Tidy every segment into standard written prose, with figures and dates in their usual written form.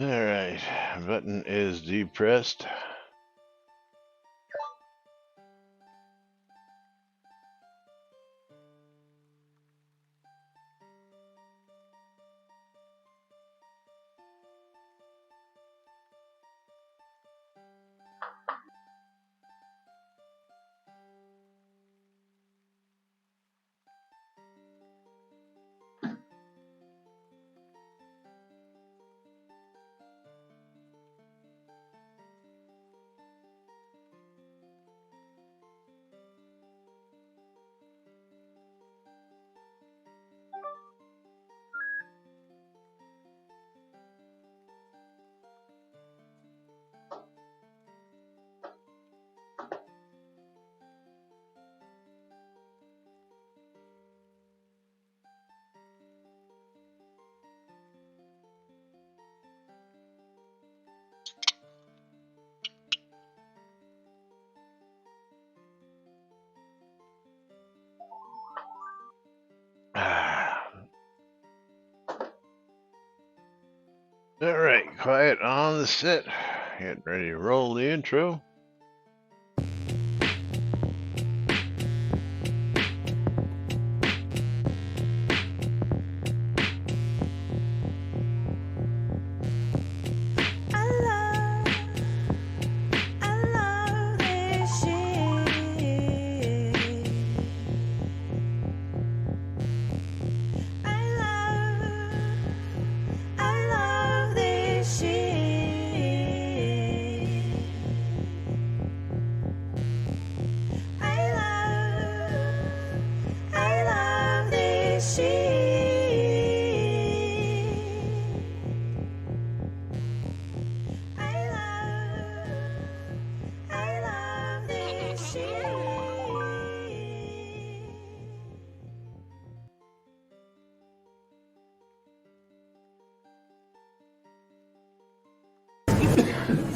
All right, button is depressed. All right, quiet on the set. Getting ready to roll the intro.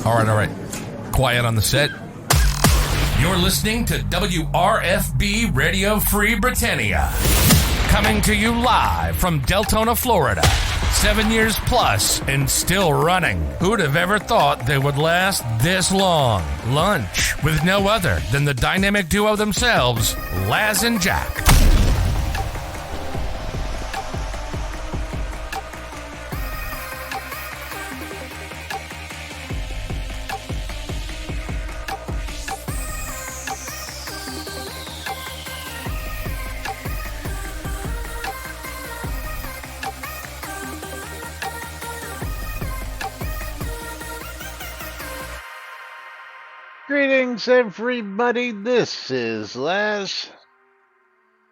All right. Quiet on the set. You're listening to WRFB Radio Free Britannia. Coming to you live from Deltona, Florida. 7 years plus and still running. Who'd have ever thought they would last this long? Lunch with no other than the dynamic duo themselves, Laz and Jack. Greetings, everybody. This is Laz.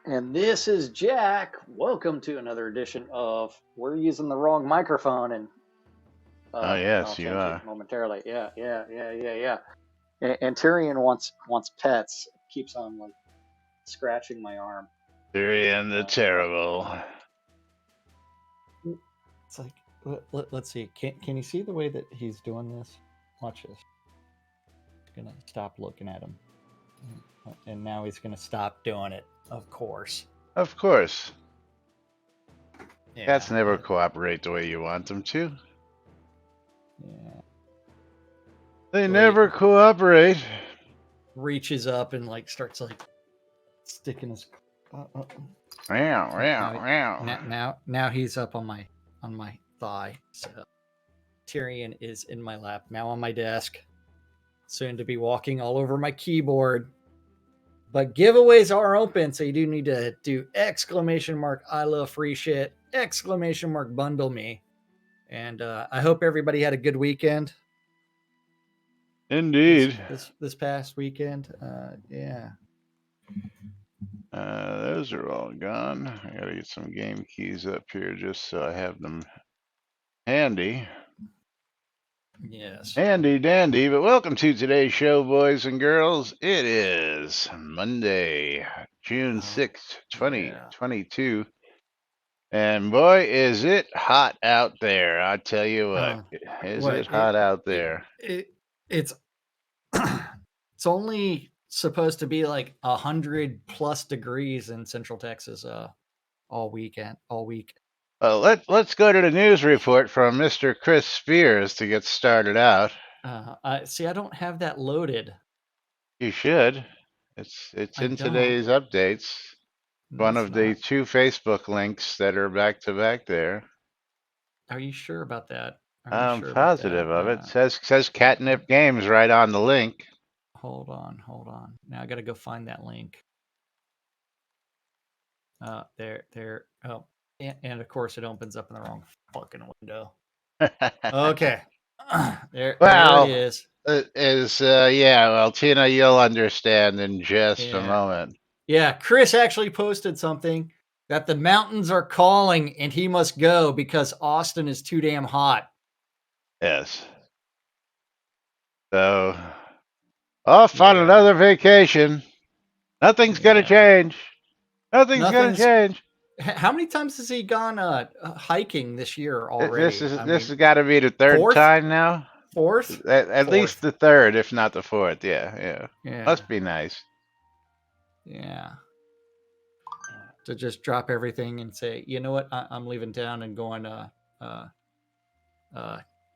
And this is Jack. Welcome to another edition of We're Using the Wrong Microphone. And Oh, yes, I'll you change are. it momentarily. Yeah. And Tyrion wants pets. Keeps on like scratching my arm. Tyrion the Terrible. It's like, let's see. Can you see the way that he's doing this? Watch this. He's gonna stop looking at him, and now he's gonna stop doing it. Of course. Of course. Yeah. Cats never cooperate the way you want them to. Yeah. They never cooperate. Reaches up and like starts like sticking his. Now he's up on my thigh. So Tyrion is in my lap now on my desk. Soon to be walking all over my keyboard. But giveaways are open, so you do need to do ! I love free shit, ! Bundle me. And I hope everybody had a good weekend. Indeed. This past weekend. Yeah. Those are all gone. I gotta get some game keys up here just so I have them handy. Yes. Handy dandy, but welcome to today's show, boys and girls. It is Monday, June 6th, 2022. And boy, is it hot out there. I tell you what, is it hot out there? It's it's only supposed to be like 100+ degrees in Central Texas all week. Let's go to the news report from Mr. Chris Spears to get started out. See, I don't have that loaded. You should. It's I in don't. today's updates. No, One it's of the not. 2 Facebook links that are back to back there. Are you sure about that? Are you I'm sure about positive that? of it. Says Catnip Games right on the link. Hold on. Now I got to go find that link. There. Oh, and of course it opens up in the wrong fucking window. Okay, there it Well, is. yeah. Well, Tina, you'll understand in just a Yeah, moment. yeah. Chris actually posted something that the mountains are calling and he must go because Austin is too damn hot. Yes. So, off on Yeah, another vacation. Nothing's gonna yeah. change. Nothing's gonna Nothing's. change. How many times has he gone hiking this year already? I This mean, has got to be the third fourth, time now. fourth, At least fourth. the third, if not the fourth. Yeah, yeah. Yeah, Must be nice. yeah. To just drop everything and say, you know what, I'm leaving town and going uh,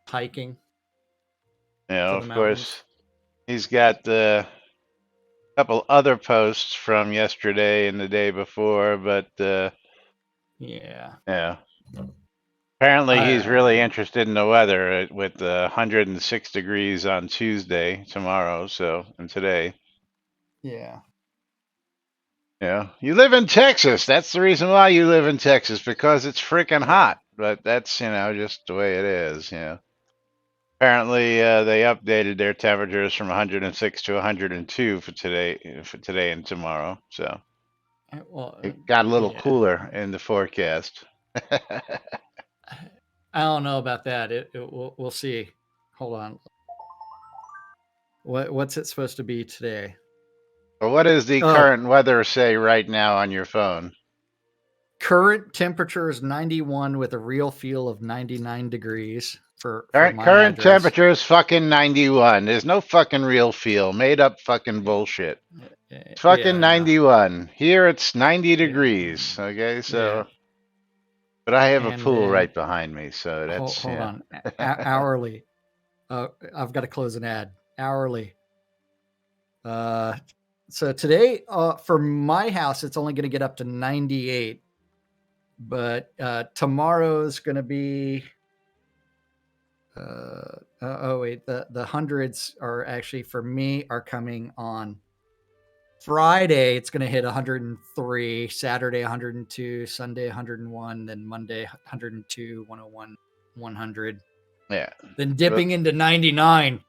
hiking You know, to the of mountains. course, he's got couple other posts from yesterday and the day before, but Yeah. yeah. Apparently, he's I really interested in the weather with 106 degrees on Tuesday, tomorrow, so and today. Yeah. Yeah, you live in Texas. That's the reason why you live in Texas, because it's freaking Yeah. hot. But that's just the way it is. Apparently, they updated their temperatures from 106 to 102 for today and tomorrow. So Well, it got a little yeah. cooler in the forecast. I don't know about that. We'll see. Hold on. What's it supposed to be today? But what does the Oh, current weather say right now on your phone? current temperature is 91 with a real feel of 99 degrees for my Current address. temperature is fucking 91. There's no fucking real feel. Made up fucking bullshit. It's fucking Yeah, I know. 91. Here it's 90 Yeah. degrees. Okay, Yeah. so but I have a And pool then right behind me, so that's hold on. Hourly. I've got to close an ad. Hourly. So today, for my house, it's only going to get up to 98, but tomorrow's going to be. Oh wait, the hundreds are actually for me are coming on Friday. It's going to hit 103, Saturday 102, Sunday 101, then Monday 102, 101, 100. yeah. Then dipping into 99.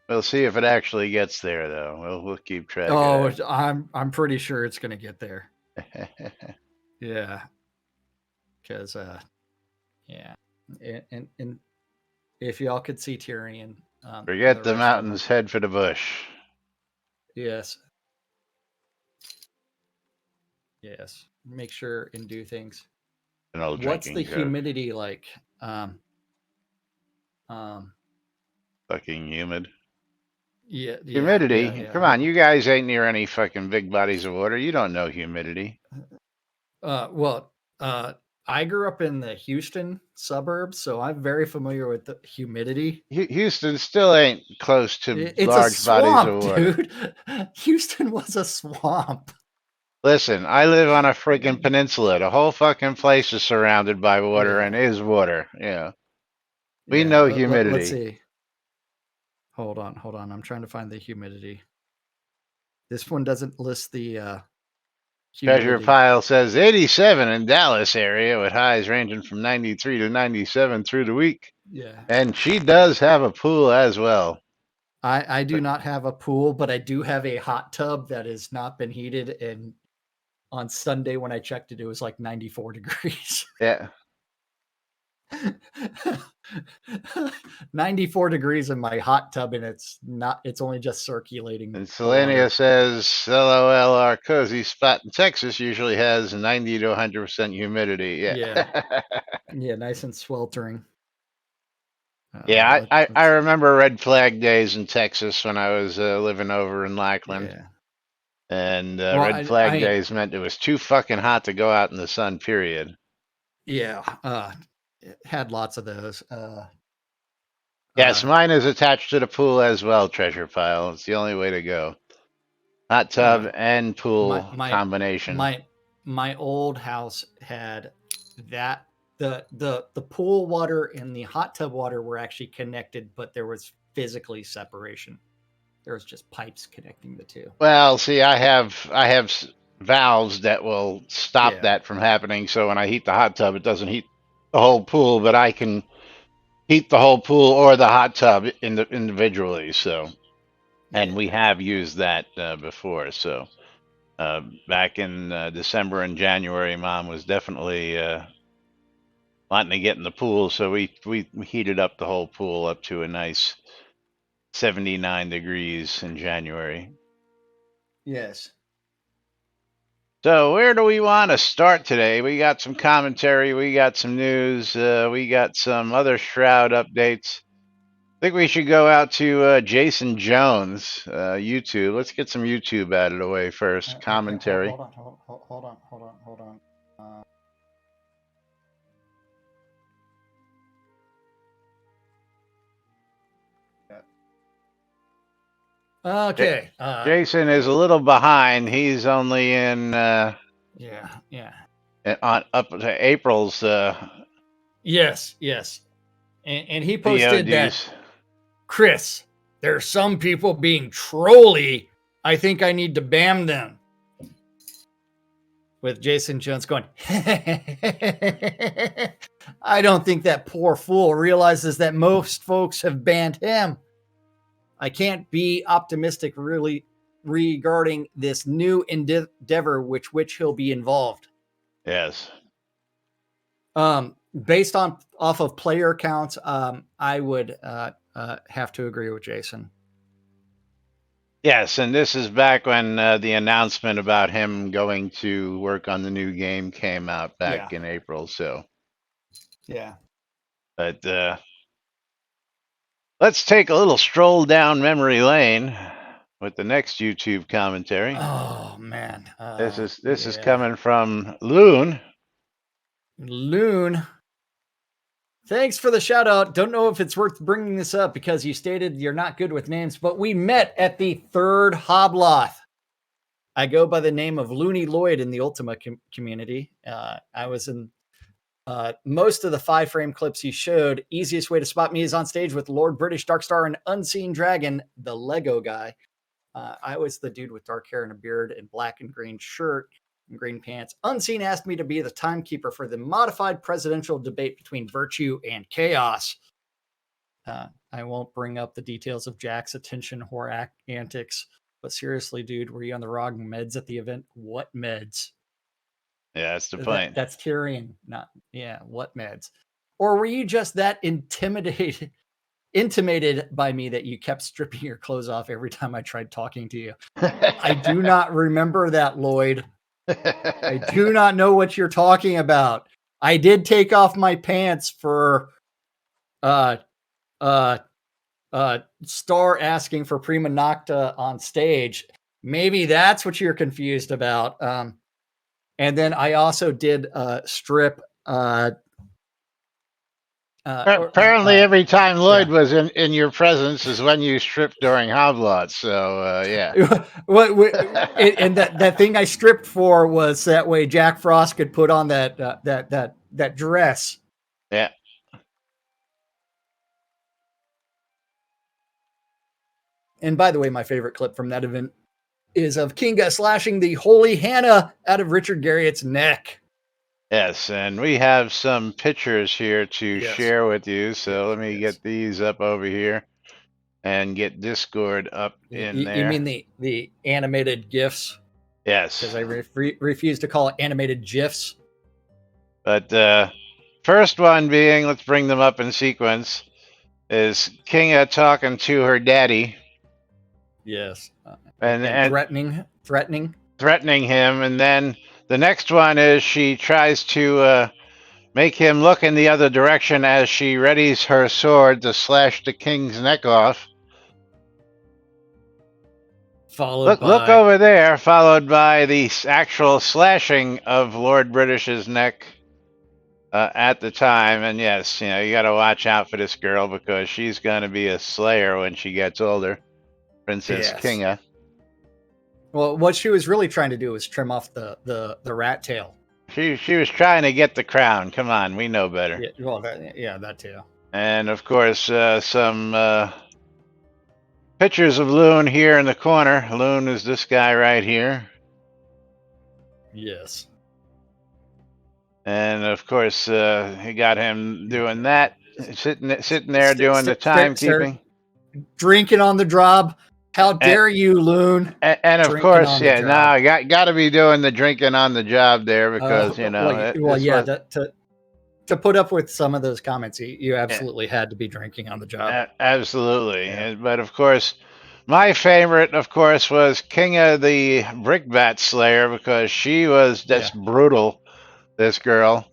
We'll see if it actually gets there, though. We'll keep track Oh, of I'm pretty sure it's going to get there. that. Yeah, because yeah, and if y'all could see Tyrion, Forget the mountains, head for the bush. Yes. Yes. Make sure and do things. An old What's the drinking joke. humidity like? Fucking humid. Yeah. Humidity? Yeah. Come on, you guys ain't near any fucking big bodies of water. You don't know humidity. Well, I grew up in the Houston suburbs, so I'm very familiar with the humidity. Houston still ain't close to It's large a swamp, bodies of water. dude. Houston was a swamp. Listen, I live on a freaking peninsula. The whole fucking place is surrounded by water and Yeah. is water. Yeah. We Yeah. know Let's humidity. see. Hold on. I'm trying to find the humidity. This one doesn't list the Treasure humidity. Pile says 87 in Dallas area with highs ranging from 93 to 97 through the week. Yeah. And she does have a pool as well. I do not have a pool, but I do have a hot tub that has not been heated. And on Sunday when I checked it, it was like 94 degrees. Yeah. 94 degrees in my hot tub, and it's only just circulating. And Selenia says, LOL, our cozy spot in Texas usually has 90 to 100% humidity. Yeah. Yeah, nice and sweltering. Yeah, I remember red flag days in Texas when I was living over in Lackland. Yeah. And red flag days meant it was too fucking hot to go out in the sun, period. Yeah, had lots of those. Yes, mine is attached to the pool as well, treasure pile. It's the only way to go. Hot tub and my pool my combination. my old house had that the pool water and the hot tub water were actually connected, but there was physically separation. There was just pipes connecting the two. Well, see, I have valves that will stop Yeah. that from happening. So when I heat the hot tub, it doesn't heat the whole pool, but I can heat the whole pool or the hot tub individually. So, and we have used that before. So, back in December and January, Mom was definitely wanting to get in the pool, so we heated up the whole pool up to a nice 79 degrees in January. Yes. So where do we want to start today? We got some commentary, we got some news, we got some other Shroud updates. I think we should go out to Jason Jones, YouTube. Let's get some YouTube out of the way first. Commentary. Hold on. Okay. Jason is a little behind. He's only in Yeah. on up to April's Yes. And he posted VODs. that, Chris, there's some people being trolly. I think I need to ban them. With Jason Jones going, I don't think that poor fool realizes that most folks have banned him. I can't be optimistic really regarding this new endeavor which he'll be involved. Yes. Based off of player counts, I would have to agree with Jason. Yes, and this is back when the announcement about him going to work on the new game came out back in April. So, yeah. But let's take a little stroll down memory lane with the next YouTube commentary. Oh man, this is coming from Loon. Loon. Thanks for the shout out. Don't know if it's worth bringing this up because you stated you're not good with names, but we met at the third Hobloth. I go by the name of Looney Lloyd in the Ultima community. I was in most of the 5-frame clips you showed. Easiest way to spot me is on stage with Lord British, Darkstar, and Unseen Dragon, the Lego guy. I was the dude with dark hair and a beard and black and green shirt and green pants. Unseen asked me to be the timekeeper for the modified presidential debate between virtue and chaos. I won't bring up the details of Jack's attention whore antics, but seriously, dude, were you on the wrong meds at the event? What meds? Yeah, that's the point. That's Tyrion. What meds? Or were you just that intimated by me that you kept stripping your clothes off every time I tried talking to you? I do not remember that, Lloyd. I do not know what you're talking about. I did take off my pants for Star asking for Prima Nocta on stage. Maybe that's what you're confused about. And then I also did strip. Apparently, every time Lloyd was in your presence is when you stripped during Hoblots. So yeah. And that thing I stripped for was that way Jack Frost could put on that dress. Yeah. And by the way, my favorite clip from that event is of Kinga slashing the holy Hannah out of Richard Garriott's neck. Yes, and we have some pictures here to share with you. So let me get these up over here and get Discord up in there. You mean the animated GIFs? Yes. Because I refuse to call it animated GIFs. But first one being, let's bring them up in sequence, is Kinga talking to her daddy. Yes. And threatening him, and then the next one is she tries to make him look in the other direction as she readies her sword to slash the king's neck off. Look over there, followed by the actual slashing of Lord British's neck. at the time. And yes, you got to watch out for this girl because she's going to be a slayer when she gets older. Princess Yes. Kinga. Well, what she was really trying to do was trim off the rat tail. She was trying to get the crown. Come on, we know better. Yeah, well, that too. And of course, some pictures of Loon here in the corner. Loon is this guy right here. Yes. And of course, he got him doing that, sitting there doing the timekeeping, drinking on the job. How dare you, Loon? And of Drinking course, on the yeah, job. no, got to be doing the drinking on the job there because to put up with some of those comments, you absolutely had to be drinking on the job. Absolutely, Yeah. But of course, my favorite, of course, was Kinga the Brickbat Slayer because she was just brutal. This girl.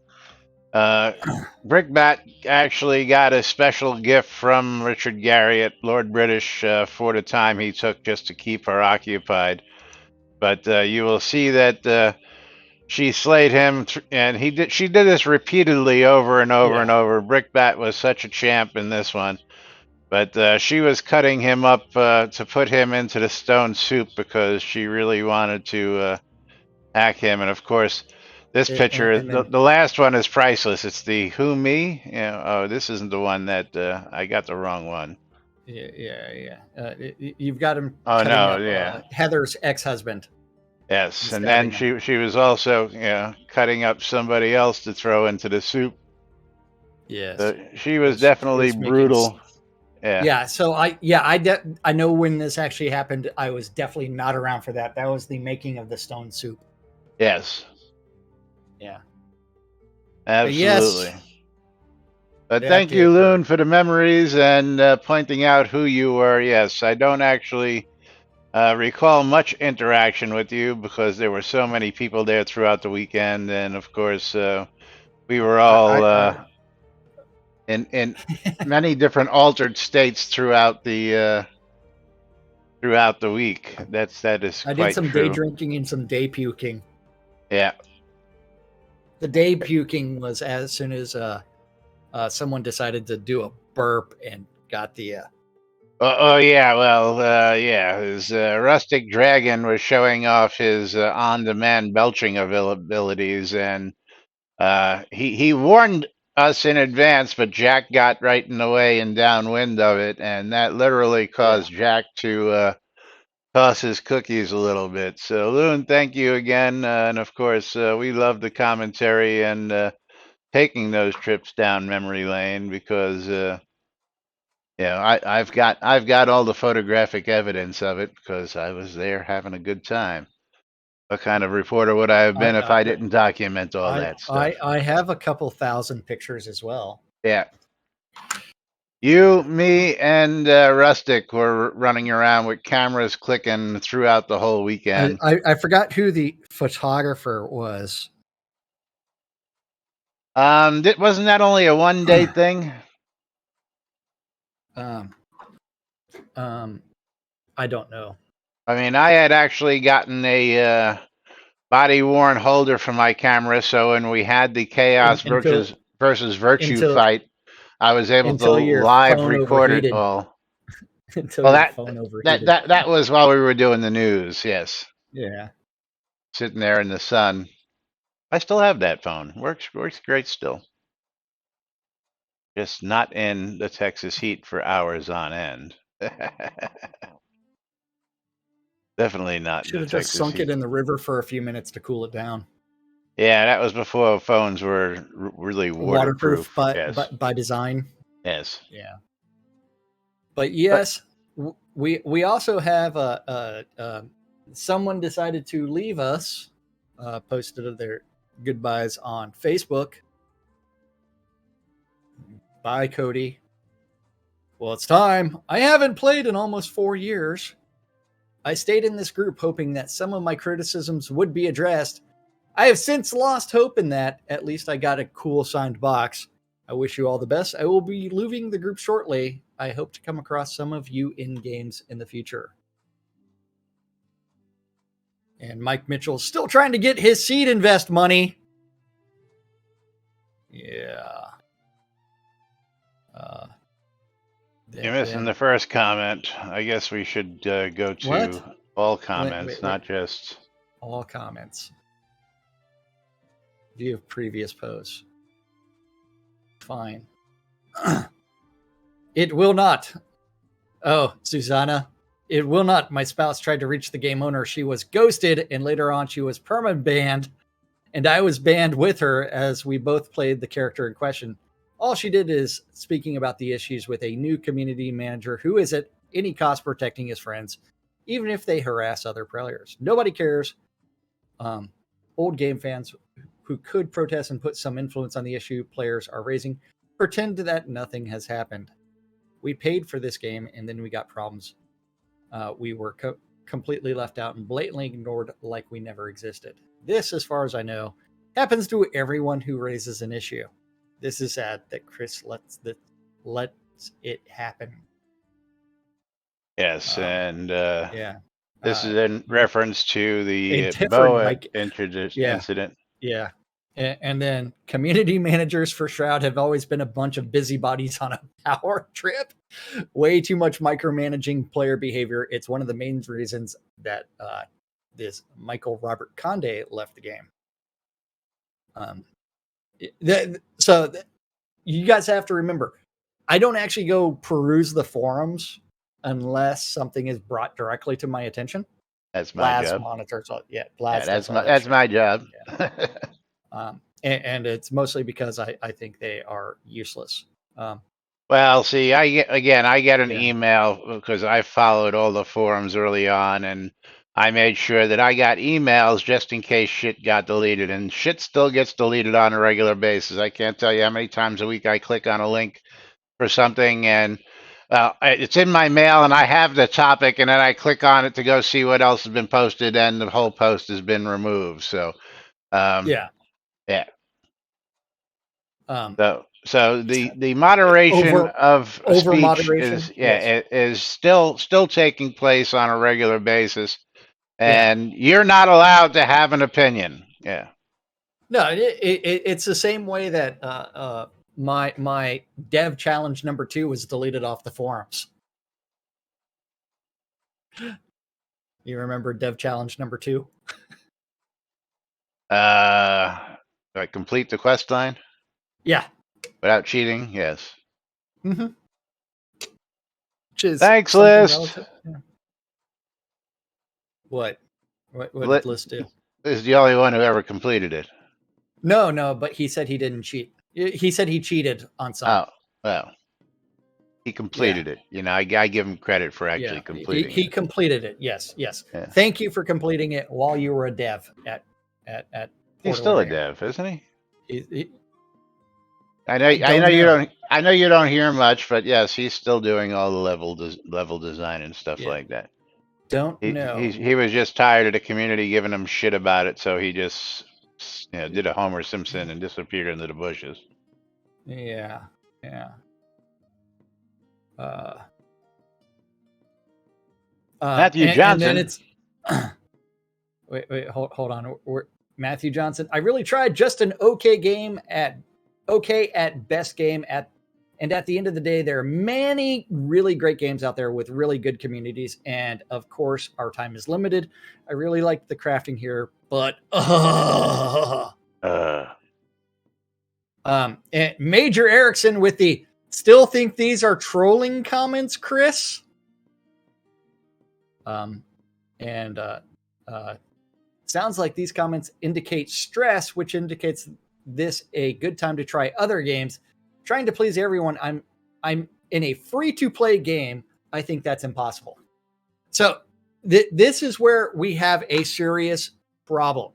Brickbat actually got a special gift from Richard Garriott, Lord British, for the time he took just to keep her occupied. But you will see that she slayed him, and she did this repeatedly over and over and over. Brickbat was such a champ in this one. But she was cutting him up to put him into the stone soup because she really wanted to hack him. And of course, this picture, the last one is priceless. It's the Who Me? This isn't the one that I got the wrong one. Yeah. You've got him. Oh no, up, Heather's ex-husband. Yes, and then she was also cutting up somebody else to throw into the soup. Yes, she was definitely brutal. Yeah. So I know when this actually happened. I was definitely not around for that. That was the making of the stone soup. Yes. Yeah. Absolutely. But thank you, Loon, for the memories and pointing out who you were. Yes, I don't actually recall much interaction with you because there were so many people there throughout the weekend, and of course, we were all in many different altered states throughout the week. That is I quite did some true. day drinking and some day puking. Yeah. The day puking was as soon as someone decided to do a burp and got the. His Rustic Dragon was showing off his on-demand belching abilities, and he warned us in advance, but Jack got right in the way and downwind of it, and that literally caused Jack to toss his cookies a little bit. So, Loon, thank you again, and of course, we love the commentary and taking those trips down memory lane because. I've got all the photographic evidence of it because I was there having a good time. What kind of reporter would I have been if I didn't document all that stuff? I have a couple thousand pictures as well. Yeah. You, me, and Rustic were running around with cameras clicking throughout the whole weekend. I forgot who the photographer was. Wasn't that only a one-day thing? I don't know. I mean, I had actually gotten a body-worn holder for my camera, so when we had the Chaos versus Virtue fight, I was able to live record it all. That was while we were doing the news, yes. Yeah. Sitting there in the sun. I still have that phone. Works great still. Just not in the Texas heat for hours on end. Definitely not. Should have just sunk it in the river for a few minutes to cool it down. Yeah, that was before phones were really waterproof. by design. Yes. Yeah. But yes, we also have someone decided to leave us. Posted their goodbyes on Facebook. Bye, Cody. Well, it's time. I haven't played in almost 4 years. I stayed in this group hoping that some of my criticisms would be addressed. I have since lost hope in that. At least I got a cool signed box. I wish you all the best. I will be leaving the group shortly. I hope to come across some of you in games in the future. And Mike Mitchell's still trying to get his seed invest money. Yeah. You're missing the first comment. I guess we should go to What? all comments, not just all comments. View previous posts. Fine. It will not. Oh, Susanna. It will not. My spouse tried to reach the game owner. She was ghosted, and later on she was perma-banned, and I was banned with her as we both played the character in question. All she did is speaking about the issues with a new community manager who is at any cost protecting his friends, even if they harass other players. Nobody cares. Old game fans who could protest and put some influence on the issue players are raising pretend that nothing has happened. We paid for this game and then we got problems. We were completely left out and blatantly ignored like we never existed. This, as far as I know, happens to everyone who raises an issue. This is sad that Chris lets it happen. yes, and Yeah. this is in reference to the different Boa incident. Yeah. And then community managers for Shroud have always been a bunch of busybodies on a power trip. Way too much micromanaging player behavior. It's one of the main reasons that this Michael Robert Conde left the game. You guys have to remember, I don't actually go peruse the forums unless something is brought directly to my attention. That's my Blaz job. monitors. That's my job. Yeah. And it's mostly because I think they are useless. Well, see, I get an email because I followed all the forums early on, and I made sure that I got emails just in case shit got deleted, and shit still gets deleted on a regular basis. I can't tell you how many times a week I click on a link for something, and it's in my mail, and I have the topic, and then I click on it to go see what else has been posted, and the whole post has been removed. So, yeah. So the moderation of speech is still taking place on a regular basis, and you're not allowed to have an opinion. Yeah. No, it's the same way that my dev challenge number 2 was deleted off the forums. You remember dev challenge number 2? Do I complete the quest line? Yeah. Without cheating? Yes. Mm-hmm. Thanks, List. Yeah. What did List do? This is the only one who ever completed it. No, but he said he didn't cheat. He said he cheated on some. Oh, well. He completed it. You know, I give him credit for actually completing it. He completed it. Yes. Yeah. Thank you for completing it while you were a dev at He's still a dev, isn't he? I know you don't hear much, but yes, he's still doing all the level design and stuff like that. He was just tired of the community giving him shit about it, so he just did a Homer Simpson and disappeared into the bushes. Yeah. Matthew Johnson. And then it's wait, hold on. Matthew Johnson. I really tried. Just an okay at best game and at the end of the day, there are many really great games out there with really good communities. And of course, our time is limited. I really like the crafting here, but and Major Erickson with the still think these are trolling comments, Chris. Sounds like these comments indicate stress, which indicates this a good time to try other games. Trying to please everyone. I'm in a free-to-play game. I think that's impossible. So this is where we have a serious problem.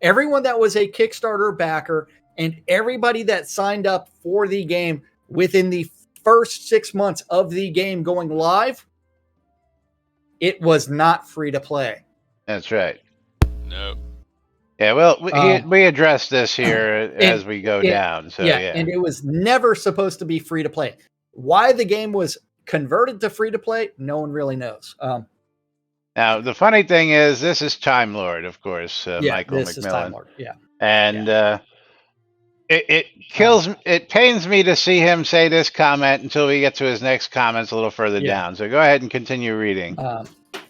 Everyone that was a Kickstarter backer and everybody that signed up for the game within the first 6 months of the game going live, it was not free to play. That's right. No. Yeah, well, we address this here as we go down. So yeah, and it was never supposed to be free to play. Why the game was converted to free to play, no one really knows. Now, the funny thing is, this is Time Lord, of course, Michael this McMillan. is Time Lord. Yeah, and It Um, kills. It pains me to see him say this comment until we get to his next comments a little further yeah. down. So go ahead and continue reading.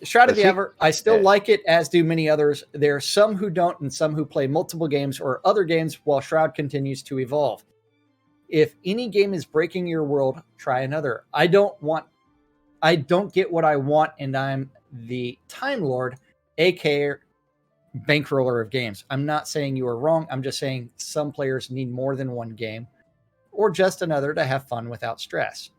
Shroud of Let's the see. Ever, I still Yeah. like it, as do many others. There are some who don't and some who play multiple games or other games while Shroud continues to evolve. If any game is breaking your world, try another. I don't get what I want, and I'm the Time Lord, aka bankroller of games. I'm not saying you are wrong. I'm just saying some players need more than one game or just another to have fun without stress.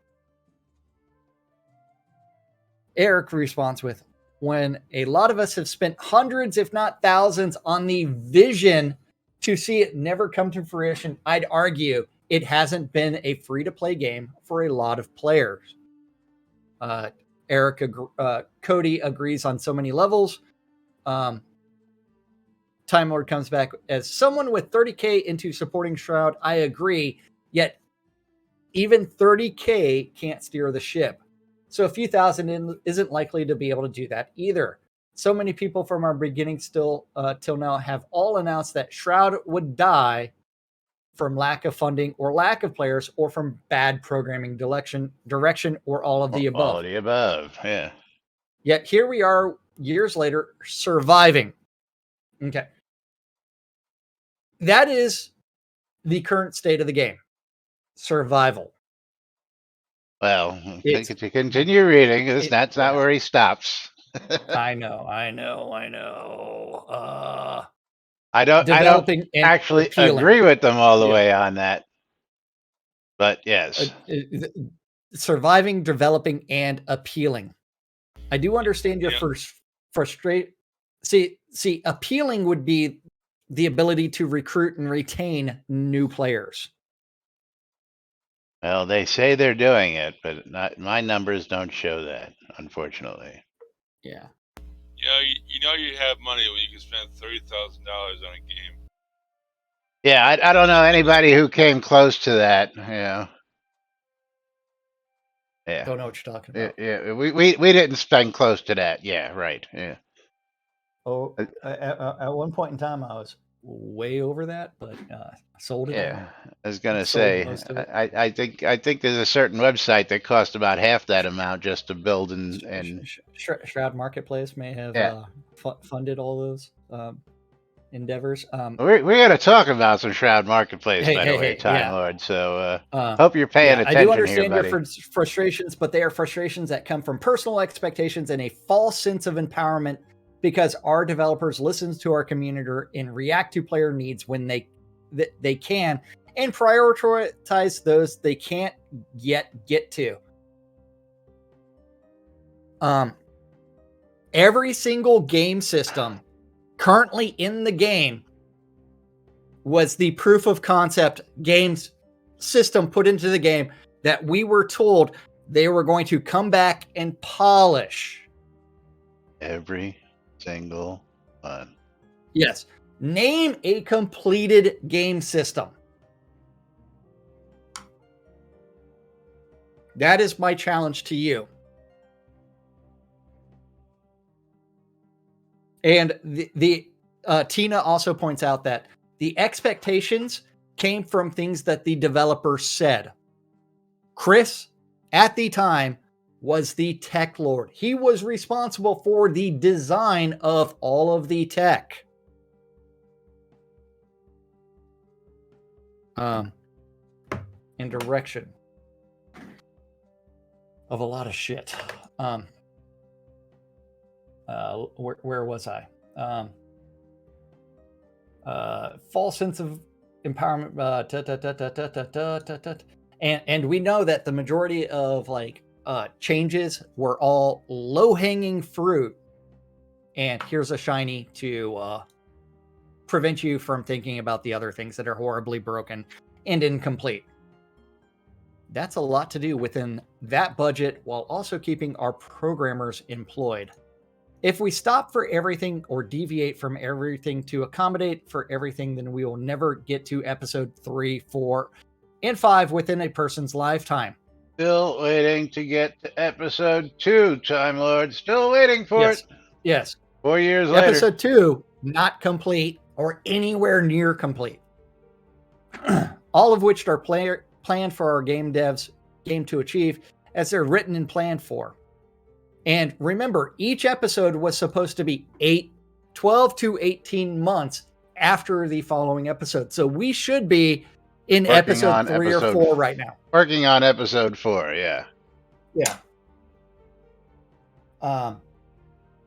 Eric responds with, when a lot of us have spent hundreds, if not thousands, on the vision to see it never come to fruition, I'd argue it hasn't been a free-to-play game for a lot of players. Cody agrees on so many levels. Time Lord comes back as someone with 30K into supporting Shroud. I agree, yet even 30K can't steer the ship. So a few thousand isn't likely to be able to do that either. So many people from our beginning till now have all announced that Shroud would die from lack of funding or lack of players or from bad programming direction or all of the All above. of the above. Yeah. Yet here we are years later surviving. Okay. That is the current state of the game. Survival. Well, It's continue reading. That's not yeah. where he stops. I know. I don't Developing and actually appealing. agree with them all the Yeah. way on that, but yes. Surviving, developing, and appealing. I do understand your first frustrate. See, appealing would be the ability to recruit and retain new players. Well, they say they're doing it, but my numbers don't show that, unfortunately. Yeah. You know you have money when you can spend $30,000 on a game. Yeah, I don't know anybody who came close to that. Yeah. Don't know what you're talking about. Yeah, we didn't spend close to that. Yeah, right. Yeah. Oh, at one point in time, I was way over that, but sold it all. Yeah, I was gonna Sold say, most of it. I think there's a certain website that cost about half that amount just to build and Shroud Marketplace may have Yeah. funded all those endeavors. we're gonna talk about some Shroud Marketplace, Hey, by hey, the way, hey, Time yeah. Lord. So hope you're paying I do attention here, understand buddy. your frustrations, but they are frustrations that come from personal expectations and a false sense of empowerment because our developers listen to our community and react to player needs when they can and prioritize those they can't yet get to. Every single game system currently in the game was the proof of concept games system put into the game that we were told they were going to come back and polish. Every single one. Yes. Name a completed game system. That is my challenge to you. And the Tina also points out that the expectations came from things that the developer said. Chris, at the time, was the tech lord. He was responsible for the design of all of the tech. And direction of a lot of shit. Where was I? False sense of empowerment. And we know that the majority of changes were all low-hanging fruit. And here's a shiny to prevent you from thinking about the other things that are horribly broken and incomplete. That's a lot to do within that budget while also keeping our programmers employed. If we stop for everything or deviate from everything to accommodate for everything, then we will never get to episode 3, 4, and 5 within a person's lifetime. Still waiting to get to episode 2, Time Lord. Still waiting for it. Yes. 4 years later. Episode 2, not complete or anywhere near complete. all of which are planned for our game devs game to achieve as they're written and planned for. And remember, each episode was supposed to be 12 to 18 months after the following episode. So we should be in episode 3 or 4 right now. Working on episode 4, yeah. Yeah.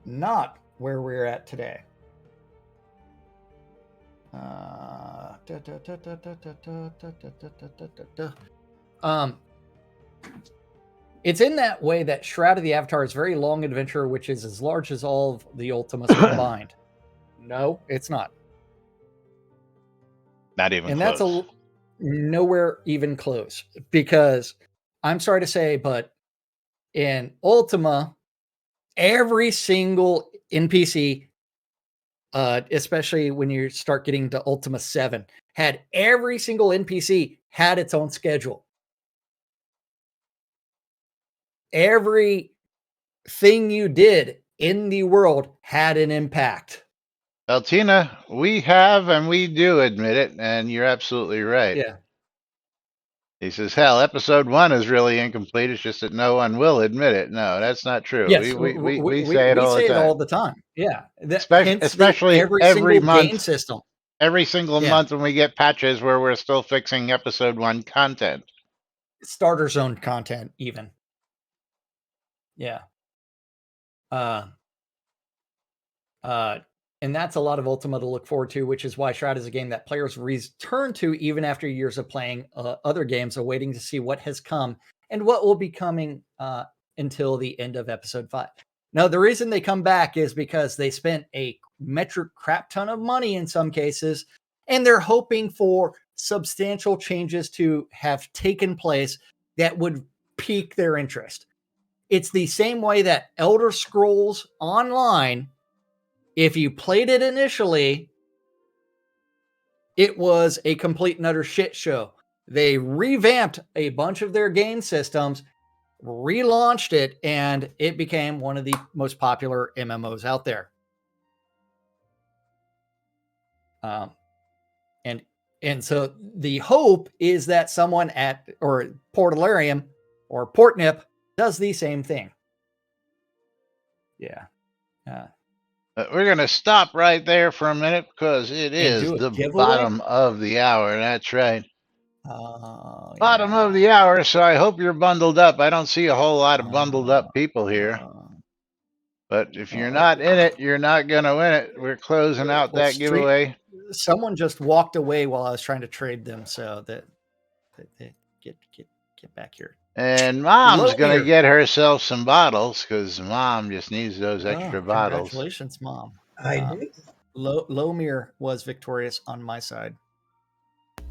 Not where we're at today. It's in that way that Shroud of the Avatar is a very long adventure, which is as large as all of the Ultimas combined. No, it's not. Not even and close. That's nowhere even close. Because I'm sorry to say, but in Ultima, every single NPC, especially when you start getting to Ultima 7, had every single NPC had its own schedule. Everything you did in the world had an impact. Well, Tina, we have and we do admit it, and you're absolutely right. Yeah. He says, hell, episode 1 is really incomplete. It's just that no one will admit it. No, that's not true. Yes, we say it all the time. Yeah. Especially every month. Game system. Every single month when we get patches where we're still fixing episode 1 content. Starter zone content, even. Yeah. And that's a lot of Ultima to look forward to, which is why Shroud is a game that players return to even after years of playing other games, awaiting to see what has come and what will be coming until the end of episode 5. Now, the reason they come back is because they spent a metric crap ton of money in some cases, and they're hoping for substantial changes to have taken place that would pique their interest. It's the same way that Elder Scrolls Online, if you played it initially, it was a complete and utter shit show. They revamped a bunch of their game systems, relaunched it, and it became one of the most popular MMOs out there. And so the hope is that someone at Portalarium or Portnip does the same thing. Yeah. We're going to stop right there for a minute because it is the bottom of the hour. That's right. Bottom of the hour, so I hope you're bundled up. I don't see a whole lot of bundled up people here. But if you're not in it, you're not going to win it. We're closing out that giveaway. Someone just walked away while I was trying to trade them, so that they get back here. And Mom's going to get herself some bottles because Mom just needs those extra bottles. Congratulations, Mom. I do. Lomir was victorious on my side.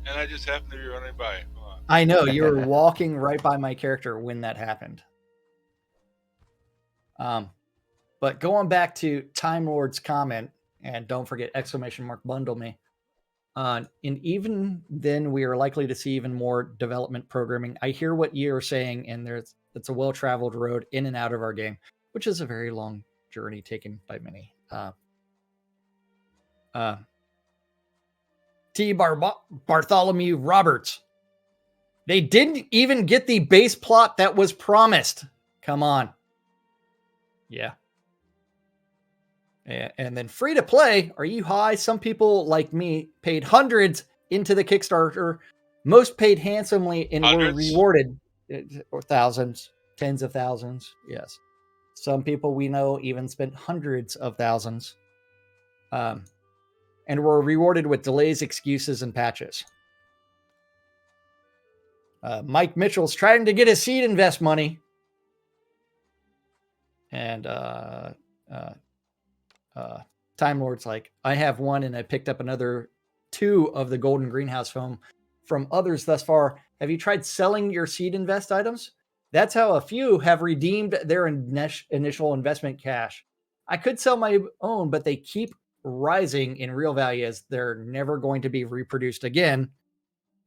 And I just happened to be running by. I know, you were walking right by my character when that happened. But going back to Time Lord's comment, and don't forget !bundle me. And even then, we are likely to see even more development programming. I hear what you're saying, and it's a well-traveled road in and out of our game, which is a very long journey taken by many. T. Bartholomew Roberts. They didn't even get the base plot that was promised. Come on. Yeah. And then free to play. Are you high? Some people like me paid hundreds into the Kickstarter. Most paid handsomely and were rewarded, or thousands, tens of thousands. Yes. Some people we know even spent hundreds of thousands. And were rewarded with delays, excuses, and patches. Mike Mitchell's trying to get his seed invest money. And Time Lord's like, I have one and I picked up another 2 of the Golden Greenhouse foam from others thus far. Have you tried selling your seed invest items? That's how a few have redeemed their initial investment cash. I could sell my own, but they keep rising in real value as they're never going to be reproduced again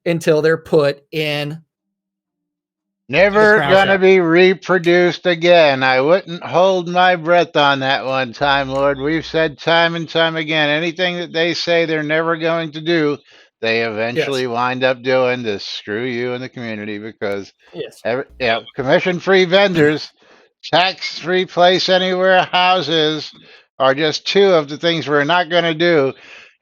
until they're put in. Never going to be reproduced again. I wouldn't hold my breath on that one, Time Lord. We've said time and time again, anything that they say they're never going to do, they eventually wind up doing to screw you in the community because Yes. commission-free vendors, tax-free place anywhere houses are just two of the things we're not going to do.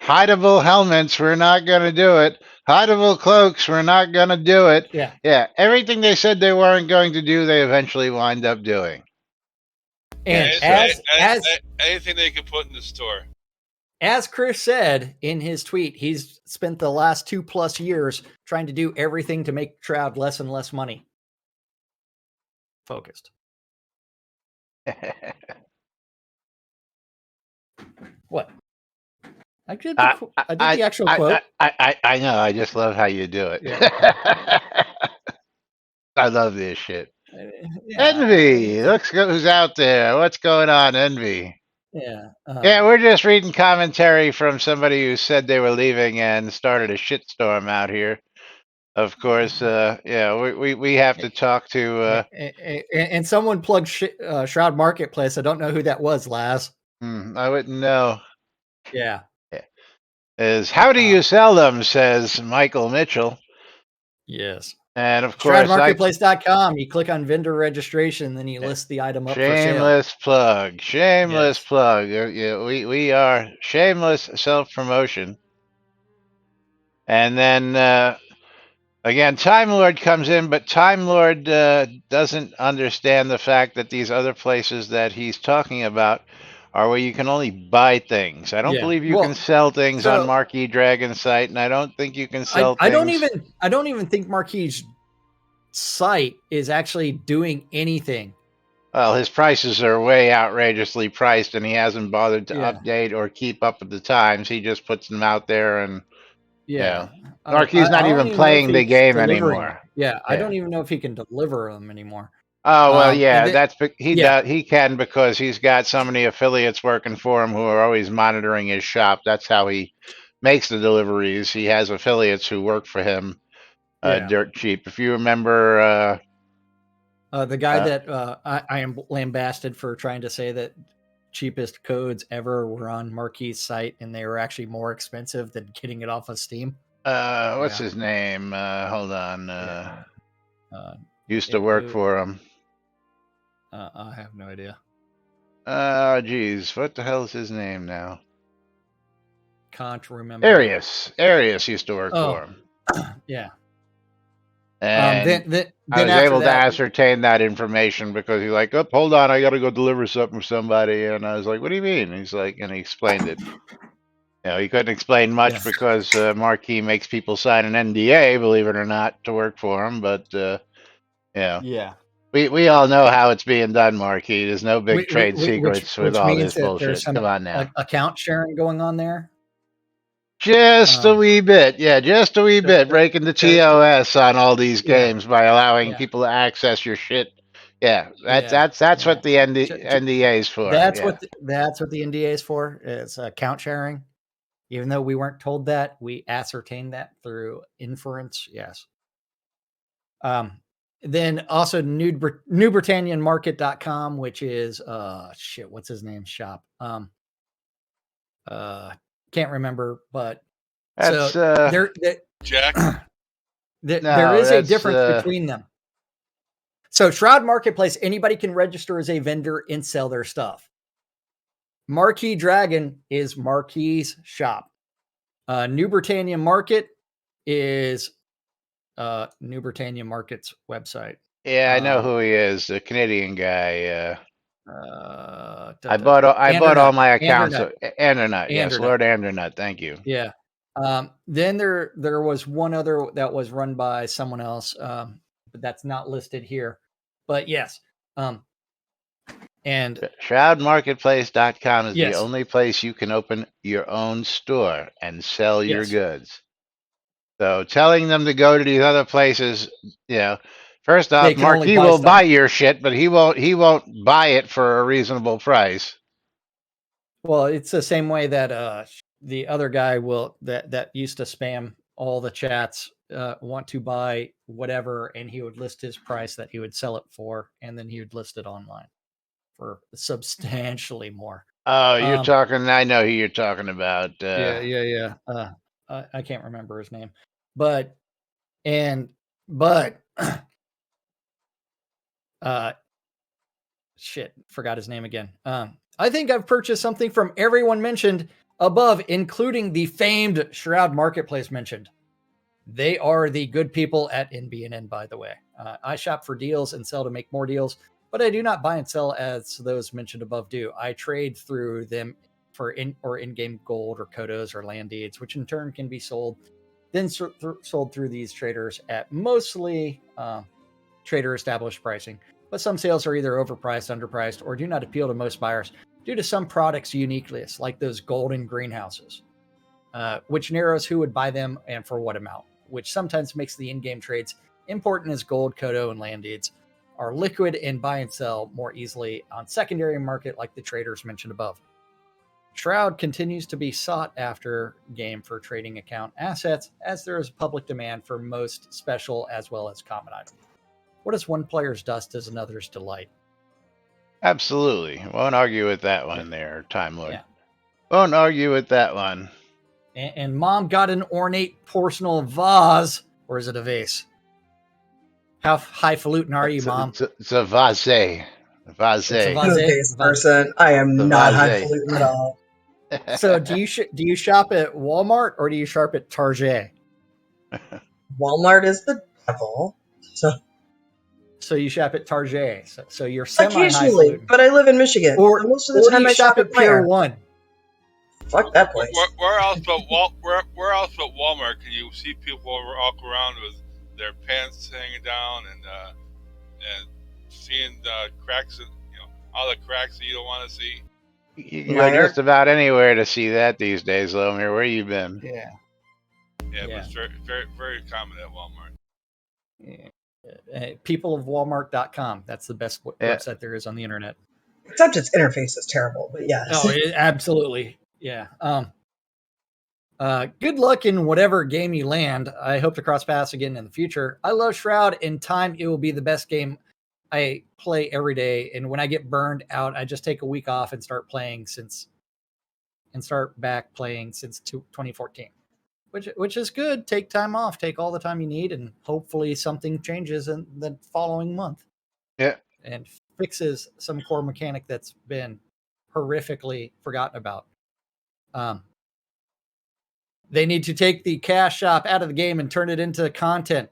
Hideable helmets, we're not going to do it. Hideable cloaks, we're not going to do it. Yeah. Yeah, everything they said they weren't going to do, they eventually wind up doing. And anything they could put in the store. As Chris said in his tweet, he's spent the last 2+ years trying to do everything to make Shroud less and less money focused. What? I did the actual quote. I know. I just love how you do it. Yeah. I love this shit. Envy. Look who's out there. What's going on, Envy? Yeah. Yeah, we're just reading commentary from somebody who said they were leaving and started a shitstorm out here. Of course, we have to talk to. And someone plugged Shroud Marketplace. I don't know who that was, Laz. I wouldn't know. Yeah. Is how do you sell them? Says Michael Mitchell. Yes. And of course, ShroudMarketplace.com. You click on vendor registration, then you list the item up for sale. Shameless plug. Shameless plug. Yeah, we are shameless self-promotion. And then again, Time Lord comes in, but Time Lord doesn't understand the fact that these other places that he's talking about are where you can only buy things. I don't believe you can sell things on Marquee Dragon's site, and I don't think you can sell things. I don't even think Marquee's site is actually doing anything. Well, his prices are way outrageously priced, and he hasn't bothered to update or keep up with the times. He just puts them out there, and Marquee's not even playing the game anymore. I don't even know if he can deliver them anymore. Oh well, he can because he's got so many affiliates working for him who are always monitoring his shop. That's how he makes the deliveries. He has affiliates who work for him dirt cheap. If you remember, the guy that I am lambasted for trying to say that cheapest codes ever were on Marquee's site, and they were actually more expensive than getting it off of Steam. What's his name? Hold on. Used to work for him. I have no idea. Geez, what the hell is his name now? Can't remember. Arius used to work for him. Yeah. And I was able to ascertain that information because he's like, oh, hold on, I got to go deliver something for somebody. And I was like, what do you mean? He's like, and he explained it. He couldn't explain much because Marquee makes people sign an NDA, believe it or not, to work for him. But, we all know how it's being done, Marquee. There's no big trade secrets with all this bullshit. Come on now. Account sharing going on there? Just a wee bit. Yeah, just a wee bit. Breaking the TOS on all these games by allowing people to access your shit. Yeah, that's what the NDA is for. That's what the NDA is for. It's account sharing. Even though we weren't told that, we ascertained that through inference. Yes. Then also NewBritannianMarket.com, which is what's his name shop? Can't remember, but that's Jack. There is a difference between them. So Shroud Marketplace, anybody can register as a vendor and sell their stuff. Marquee Dragon is Marquee's shop. New Britannia Market is New Britannia Market's website. Yeah, I know who he is, the Canadian guy. I bought all my accounts. Andernut, yes, Lord Andernut. Thank you. Yeah. Then there was one other that was run by someone else, but that's not listed here. But yes. And ShroudMarketplace.com is the only place you can open your own store and sell your goods. So telling them to go to these other places, first off, Marquee will buy your shit, but he won't buy it for a reasonable price. Well, it's the same way that the other guy that used to spam all the chats want to buy whatever, and he would list his price that he would sell it for, and then he would list it online for substantially more. Oh, you're talking. I know who you're talking about. Yeah. I can't remember his name, but but shit, forgot his name again. I think I've purchased something from everyone mentioned above, including the famed Shroud Marketplace mentioned. They are the good people at NBNN, by the way. I shop for deals and sell to make more deals, but I do not buy and sell as those mentioned above do. I trade through them for in-game gold or kodos or land deeds, which in turn can be sold through these traders at mostly trader established pricing. But some sales are either overpriced, underpriced, or do not appeal to most buyers due to some products' uniqueness, like those golden greenhouses, which narrows who would buy them and for what amount, which sometimes makes the in-game trades important as gold, kodo, and land deeds are liquid and buy and sell more easily on secondary market like the traders mentioned above. Shroud continues to be sought after game for trading account assets as there is public demand for most special as well as common items. What is one player's dust is another's delight. Absolutely. Won't argue with that one there, Time Lord. Yeah. Won't argue with that one. And Mom got an ornate porcelain vase, or is it a vase? How highfalutin are you, Mom? It's a vase. Vase. It's a I'm a base person. I am The not vase. highfalutin at all. So do you shop at Walmart or do you shop at Target? Walmart is the devil. So you shop at Target. So you're Occasionally, semi-highfalutin. but I live in Michigan. Or so most of or the do time you I shop at Pier Pier 1? Fuck that place. Where else but where else but Walmart can you see people walk around with their pants hanging down and seeing the cracks, all the cracks that you don't want to see? You can go just about anywhere to see that these days, Lomir. Where you been? Yeah. Yeah, but it's very, very, very common at Walmart. Yeah. Peopleofwalmart.com. That's the best website there is on the internet. Except its interface is terrible, but yes. Oh, absolutely. Yeah. Good luck in whatever game you land. I hope to cross paths again in the future. I love Shroud. In time, it will be the best game I play every day. And when I get burned out, I just take a week off and start back playing since 2014, which is good. Take time off, take all the time you need, and hopefully something changes in the following month. Yeah. And fixes some core mechanic that's been horrifically forgotten about. They need to take the cash shop out of the game and turn it into content.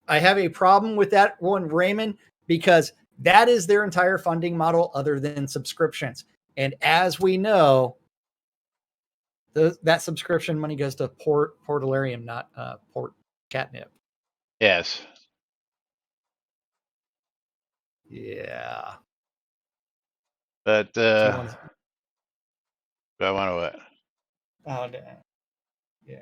I have a problem with that one, Raymond, because that is their entire funding model other than subscriptions. And as we know, that subscription money goes to Portalarium, not Port Catnip. Yes. Yeah. But do I want to what? Oh, yeah.